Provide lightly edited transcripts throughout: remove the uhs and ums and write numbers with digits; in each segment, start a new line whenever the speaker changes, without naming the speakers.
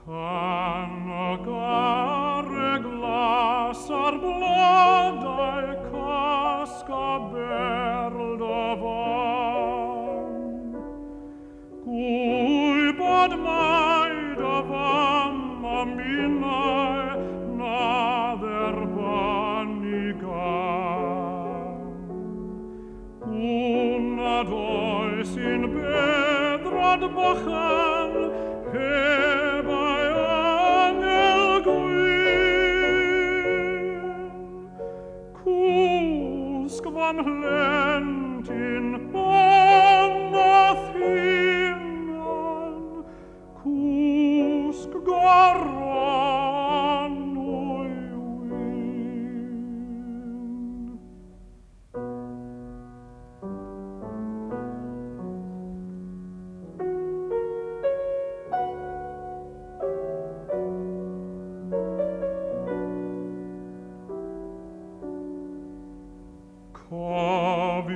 Tan agare glasar blodai casca berldovan. Cui bod mai davamma minnae nader vanigan. Una dois in bedrad bachan, hebai angel gwyn. Cusquam lentin amathinan, cusc garanui win.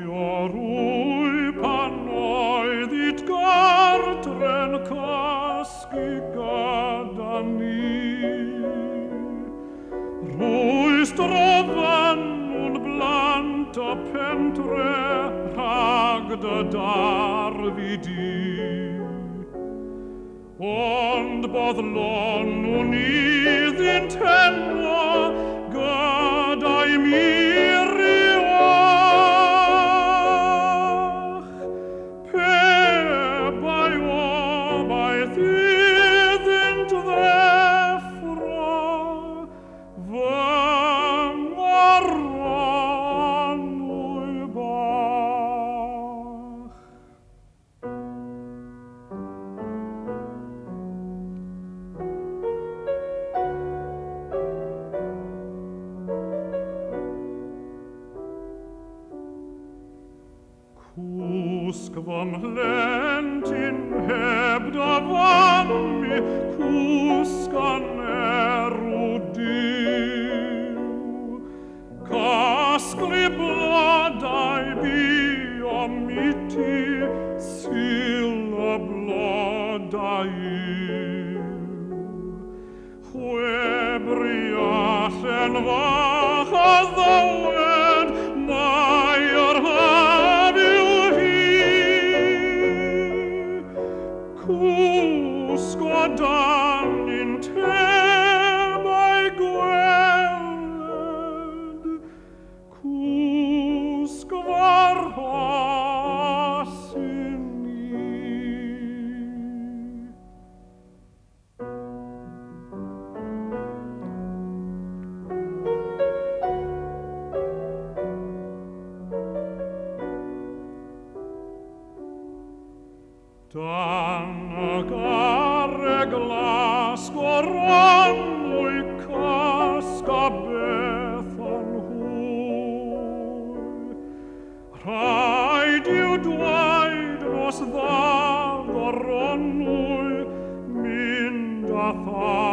Caviarui panoidit gartren casci gadani. Ruis trovan und blanta pentre ragda darvidi. Und bodlon unid in tenua gadai miriach. Pe bai obai thidint dhefra, vam arranui bach. Cusquam lentin hebda vammi, cuscan erudiu. Cascli blodai biomiti, silla blodaiu. Huebriachen vacha ddoed, maior haviu hi. Cusco dan in tebai gweled, cusc varhasini. Dan agare glas goranui casca bethan hui. Raidiu dwaid nos dda goronui minda tha.